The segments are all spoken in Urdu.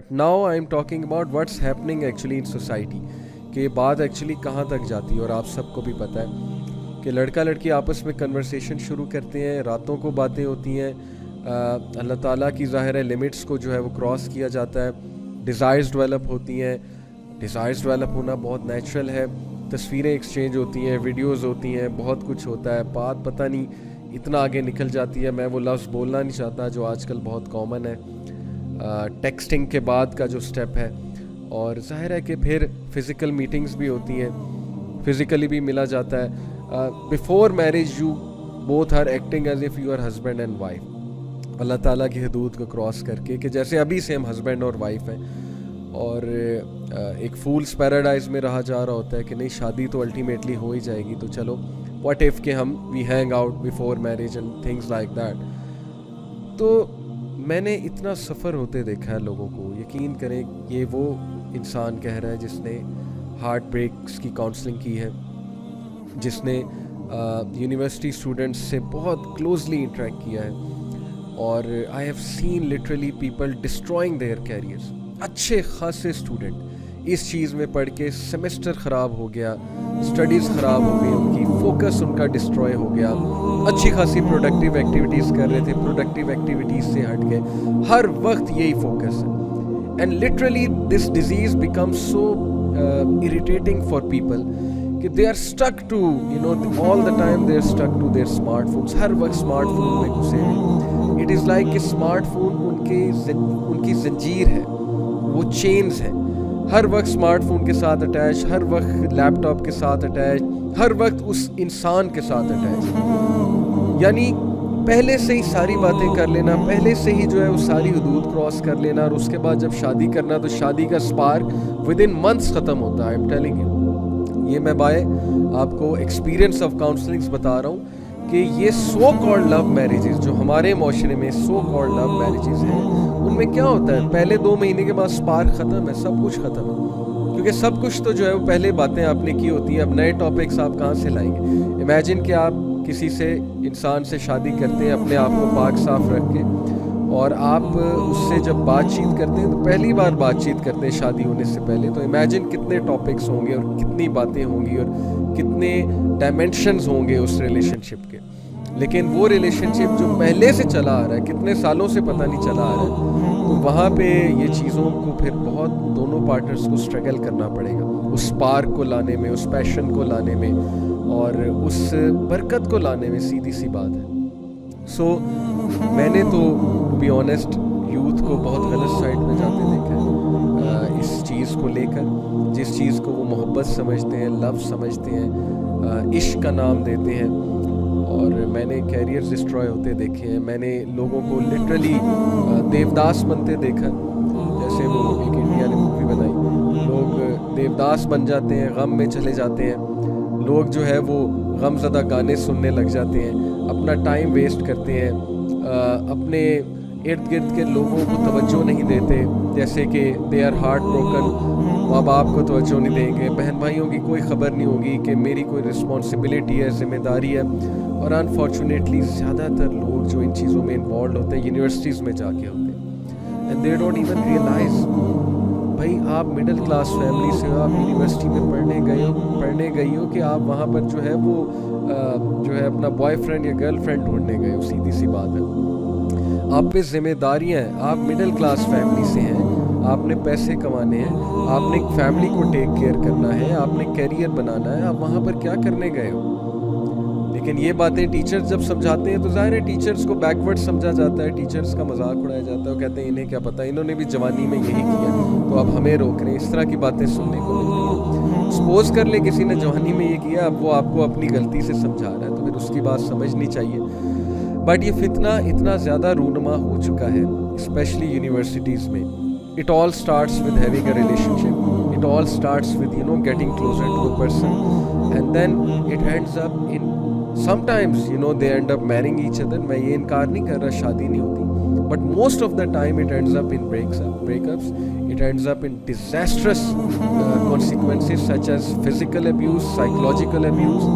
But now I am talking about what's happening actually in society, کہ یہ بات ایکچولی کہاں تک جاتی ہے. اور آپ سب کو بھی پتہ ہے کہ لڑکا لڑکی آپس میں کنورسیشن شروع کرتے ہیں, راتوں کو باتیں ہوتی ہیں, اللہ تعالیٰ کی ظاہر ہے لمٹس کو جو ہے وہ کراس کیا جاتا ہے, ڈیزائرز ڈیولپ ہوتی ہیں. ڈیزائرز ڈیولپ ہونا بہت نیچرل ہے, تصویریں ایکسچینج ہوتی ہیں, ویڈیوز ہوتی ہیں, بہت کچھ ہوتا ہے. بات پتہ نہیں اتنا آگے نکل جاتی ہے, میں وہ لفظ بولنا نہیں چاہتا جو آج کل بہت کامن ہے, ٹیکسٹنگ کے بعد کا جو سٹیپ ہے. اور ظاہر ہے کہ پھر فزیکل میٹنگز بھی ہوتی ہیں, فزیکلی بھی ملا جاتا ہے. Before marriage you both are acting as if you are husband and wife, اللہ تعالیٰ کی حدود کو کراس کر کے, کہ جیسے ابھی سے ہم ہسبینڈ اور وائف ہیں. اور ایک فولس پیراڈائز میں رہا جا رہا ہوتا ہے کہ نہیں شادی تو الٹیمیٹلی ہو ہی جائے گی, تو چلو واٹ ایف کہ ہم we hang out before marriage and things like that. تو میں نے اتنا سفر ہوتے دیکھا ہے لوگوں کو, یقین کریں یہ وہ انسان کہہ رہا ہے جس نے ہارٹ بریکس کی کاؤنسلنگ کی ہے, جس نے یونیورسٹی اسٹوڈنٹس سے بہت کلوزلی انٹریکٹ کیا ہے. اور I have seen literally people destroying their careers. اچھے خاصے اسٹوڈنٹ اس چیز میں پڑھ کے سیمسٹر خراب ہو گیا, اسٹڈیز خراب ہو گئی, ان کی فوکس ان کا ڈسٹروائے ہو گیا. اچھی خاصی پروڈکٹیو ایکٹیویٹیز کر رہے تھے, پروڈکٹیو ایکٹیویٹیز سے ہٹ کے ہر وقت یہی فوکس ہے. And literally this disease become so irritating for people کہ they are stuck to all the time, they are stuck to their smart phones, ہر وقت اسمارٹ فون میں گھسے ہوئے. اٹ از لائک کہ اسمارٹ فون ان کی زنجیر ہے, وہ چینز ہیں, ہر وقت اسمارٹ فون کے ساتھ اٹیچ, ہر وقت لیپ ٹاپ کے ساتھ اٹیچ, ہر وقت اس انسان کے ساتھ اٹیچ. یعنی پہلے سے ہی ساری باتیں کر لینا, پہلے سے ہی جو ہے وہ ساری حدود کراس کر لینا, اور اس کے بعد جب شادی کرنا تو شادی کا اسپارک ود ان منتھس ختم ہوتا ہے. آئی ایم ٹیلنگ یو, یہ میں بائے آپ کو ایکسپیرینس آف کاؤنسلنگس بتا رہا ہوں کہ یہ سو کالڈ لو میریجز جو ہمارے معاشرے میں سو کالڈ لو میریجز ہیں, ان میں کیا ہوتا ہے پہلے 2 مہینے کے بعد اسپارک ختم ہے, سب کچھ ختم ہے, کیونکہ سب کچھ تو جو ہے وہ پہلے باتیں آپ نے کی ہوتی ہیں. اب نئے ٹاپکس آپ کہاں سے لائیں گے؟ امیجن کہ آپ کسی سے انسان سے شادی کرتے ہیں اپنے آپ کو پاک صاف رکھ کے, اور آپ اس سے جب بات چیت کرتے ہیں تو پہلی بار بات چیت کرتے ہیں شادی ہونے سے پہلے, تو امیجن کتنے ٹاپکس ہوں گے اور کتنی باتیں ہوں گی اور کتنے ڈائمینشنز ہوں گے اس ریلیشن شپ کے. لیکن وہ ریلیشن شپ جو پہلے سے چلا آ رہا ہے, کتنے سالوں سے پتہ نہیں چلا آ رہا ہے, تو وہاں پہ یہ چیزوں کو پھر بہت دونوں پارٹنرز کو اسٹرگل کرنا پڑے گا اس اسپارک کو لانے میں, اس پیشن کو لانے میں, اور اس برکت کو لانے میں. سیدھی سی بات ہے. سو میں نے تو ٹو بی آنیسٹ یوتھ کو بہت غلط سائڈ پہ جاتے دیکھا ہے اس چیز کو لے کر, جس چیز کو وہ محبت سمجھتے ہیں, لو سمجھتے ہیں, عشق کا نام دیتے ہیں. اور میں نے کیریئرز ڈسٹروائے ہوتے دیکھے ہیں, میں نے لوگوں کو لٹرلی دیوداس بنتے دیکھا, جیسے وہ ایک انڈیا نے مووی بنائی, لوگ دیوداس بن جاتے ہیں, غم میں چلے جاتے ہیں, لوگ جو ہے وہ غم زدہ گانے سننے لگ جاتے ہیں, اپنا ٹائم ویسٹ کرتے ہیں, اپنے ارد گرد کے لوگوں کو توجہ نہیں دیتے, جیسے کہ دے آر ہارٹ بروکن, ماں باپ کو توجہ نہیں دیں گے, بہن بھائیوں کی کوئی خبر نہیں ہوگی کہ میری کوئی رسپانسبلٹی ہے, ذمہ داری ہے. اور انفارچونیٹلی زیادہ تر لوگ جو ان چیزوں میں انوالوڈ ہوتے ہیں یونیورسٹیز میں جا کے ہوتے ہیں, and they don't even realise. بھائی آپ مڈل کلاس فیملی سے ہو, آپ یونیورسٹی میں پڑھنے گئی ہو کہ آپ وہاں پر جو ہے وہ جو ہے اپنا بوائے فرینڈ یا گرل فرینڈ ڈھونڈنے گئے ہو. سیدھی سی بات ہے, آپ پہ ذمہ داریاں ہیں, آپ مڈل کلاس فیملی سے ہیں, آپ نے پیسے کمانے ہیں, آپ نے فیملی کو ٹیک کیئر کرنا ہے, آپ نے کیریئر بنانا ہے, آپ وہاں پر کیا کرنے گئے ہو. لیکن یہ باتیں ٹیچرز جب سمجھاتے ہیں تو ظاہر ہے ٹیچرز کو بیکورڈ سمجھا جاتا ہے, ٹیچرز کا مذاق اڑایا جاتا ہے, وہ کہتے ہیں انہیں کیا پتہ, انہوں نے بھی جوانی میں یہی کیا تو اب ہمیں روک رہے ہیں. اس طرح کی باتیں سننے کو ملتی ہیں. سپوز کر لیں کسی نے جوانی میں یہ کیا, اب وہ آپ کو اپنی غلطی سے سمجھا رہا ہے تو پھر اس کی بات سمجھنی چاہیے. بٹ یہ فتنہ اتنا زیادہ رونما ہو چکا ہے اسپیشلی یونیورسٹیز میں. It all starts with having a relationship. It all starts with getting closer to a person, and then it ends up in sometimes they end up marrying each other. میں یہ انکار نہیں کر رہا شادی نہیں ہوتی, but most of the time it ends up in breakups. It ends up in disastrous consequences such as physical abuse, psychological abuse.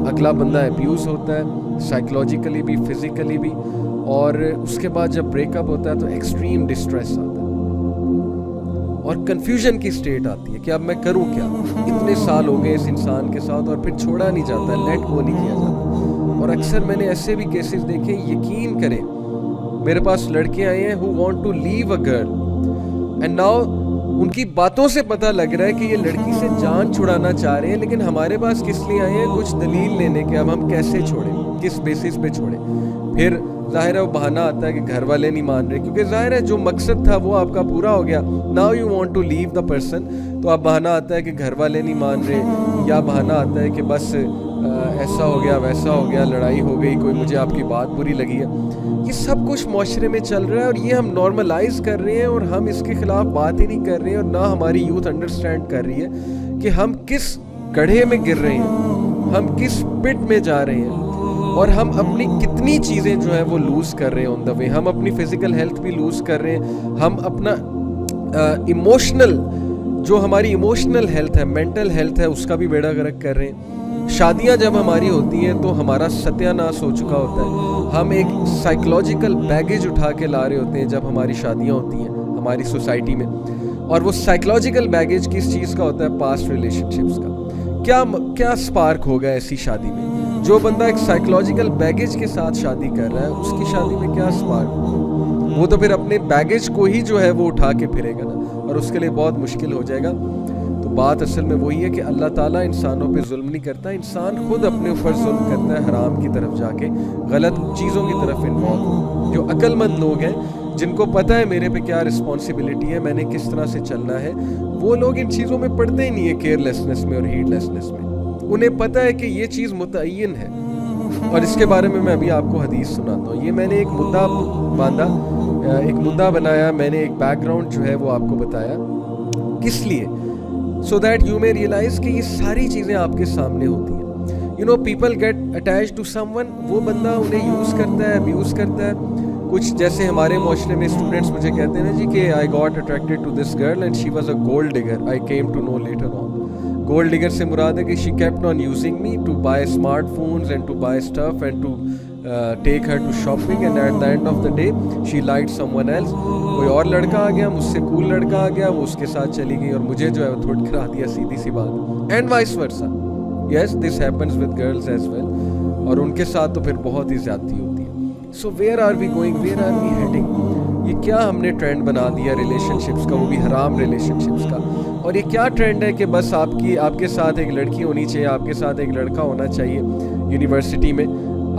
اگلا بندہ abuse ہوتا ہے psychologically بھی physically بھی, اور اس کے بعد جب break up ہوتا ہے تو extreme distress آتا ہے. اور کنفیوژن کی سٹیٹ آتی ہے کہ اب میں کروں کیا. اتنے سال ہو گئے اس انسان کے ساتھ اور پھر چھوڑا نہیں جاتا, لیٹ گو نہیں کیا جاتا. اور اکثر میں نے ایسے بھی کیسز دیکھے, یقین کریں میرے پاس لڑکے آئے ہیں who want to leave a girl and now ان کی باتوں سے پتہ لگ رہا ہے کہ یہ لڑکی سے جان چھڑانا چاہ رہے ہیں, لیکن ہمارے پاس کس لیے آئے ہیں؟ کچھ دلیل لینے کہ اب ہم کیسے چھوڑیں, کس بیسس پہ چھوڑیں. پھر ظاہر ہے وہ بہانہ آتا ہے کہ گھر والے نہیں مان رہے, کیونکہ ظاہر ہے جو مقصد تھا وہ آپ کا پورا ہو گیا. Now you want to leave the person, تو اب بہانہ آتا ہے کہ گھر والے نہیں مان رہے, یا بہانہ آتا ہے کہ بس ایسا ہو گیا ویسا ہو گیا, لڑائی ہو گئی, کوئی مجھے آپ کی بات بری لگی ہے. یہ سب کچھ معاشرے میں چل رہا ہے اور یہ ہم نارملائز کر رہے ہیں اور ہم اس کے خلاف بات ہی نہیں کر رہے ہیں, اور نہ ہماری یوتھ انڈرسٹینڈ کر رہی ہے کہ ہم کس گڑھے میں گر رہے ہیں, ہم کس پٹ میں جا رہے ہیں, اور ہم اپنی کتنی چیزیں جو ہیں وہ لوز کر رہے ہیں آن دا وے. ہم اپنی فزیکل ہیلتھ بھی لوز کر رہے ہیں, ہم اپنا ایموشنل جو ہماری ایموشنل ہیلتھ ہے, مینٹل ہیلتھ ہے, اس کا بھی بیڑا غرق کر رہے ہیں. شادیاں جب ہماری ہوتی ہیں تو ہمارا ستیہ ناش ہو چکا ہوتا ہے. ہم ایک سائیکلوجیکل بیگیج اٹھا کے لا رہے ہوتے ہیں جب ہماری شادیاں ہوتی ہیں ہماری سوسائٹی میں, اور وہ سائیکلوجیکل بیگیج کس چیز کا ہوتا ہے؟ پاسٹ ریلیشن شپس کا. کیا سپارک ہوگا ایسی شادی میں؟ جو بندہ ایک سائیکلوجیکل بیگیج کے ساتھ شادی کر رہا ہے, اس کی شادی میں کیا سپارک ہوگا؟ وہ تو پھر اپنے بیگیج کو ہی جو ہے وہ اٹھا کے پھرے گا نا, اور اس کے لیے بہت مشکل ہو جائے گا. تو بات اصل میں وہی ہے کہ اللہ تعالیٰ انسانوں پہ ظلم نہیں کرتا, انسان خود اپنے اوپر ظلم کرتا ہے, حرام کی طرف جا کے غلط چیزوں کی طرف انوالو. جو عقل مند لوگ ہیں, جن کو پتہ ہے میرے پہ کیا رسپانسبلٹی ہے, میں نے کس طرح سے چلنا ہے, وہ لوگ ان چیزوں میں پڑتے ہی نہیں ہیں, کیئر لیسنس میں اور ہیڈ لیسنس میں. انہیں پتہ ہے کہ یہ چیز متعین ہے, اور اس کے بارے میں ابھی آپ کو حدیث سناتا ہوں. یہ میں نے ایک مدعا باندھا, ایک مدعا بنایا, میں نے ایک بیک گراؤنڈ جو ہے وہ آپ کو بتایا, کس لیے؟ سو دیٹ یو میں ریئلائز کہ یہ ساری چیزیں آپ کے سامنے ہوتی ہیں. You know people get attach to someone, وہ بندہ انہیں یوز کرتا ہے, ابیوز کرتا ہے. کچھ جیسے ہمارے معاشرے میں اسٹوڈنٹس مجھے کہتے ہیں نا جی کہ I got attracted to this girl and she was a gold digger, I came to know later on. Gold digger سے مراد ہے کہ she kept on using me to buy smart phones and to buy stuff and to take her to shopping, and at the end of the day she liked someone else. کوئی اور لڑکا آ گیا, مجھ سے کول لڑکا آ گیا, وہ اس کے ساتھ چلی گئی اور مجھے جو ہے وہ تھوڑ کرا دیا, سیدھی سی بات. And vice versa, yes this happens with girls as well, اور ان کے ساتھ تو پھر بہت ہی زیادتی ہوتی ہے. So where are we going, where are we heading? یہ کیا ہم نے ٹرینڈ بنا دیا ریلیشن شپس کا, وہ بھی حرام ریلیشن شپس کا. اور یہ کیا ٹرینڈ ہے کہ بس آپ کے ساتھ ایک لڑکی ہونی چاہیے, آپ کے ساتھ ایک لڑکا ہونا چاہیے. یونیورسٹی میں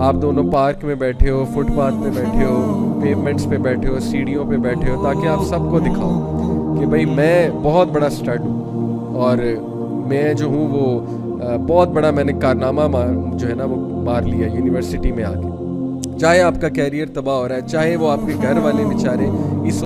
آپ دونوں پارک میں بیٹھے ہو, فٹ پاتھ پہ بیٹھے ہو, پیومنٹس پہ بیٹھے ہو, سیڑھیوں پہ بیٹھے ہو, تاکہ آپ سب کو دکھاؤ کہ بھائی میں بہت بڑا اسٹڈ ہوں, اور میں جو ہوں وہ بہت بڑا میں نے کارنامہ جو ہے نا وہ مار لیا یونیورسٹی میں آ کے. چاہے آپ کا کیریئر تباہ ہو رہا ہے, چاہے وہ آپ کے گھر والے بیچارے اس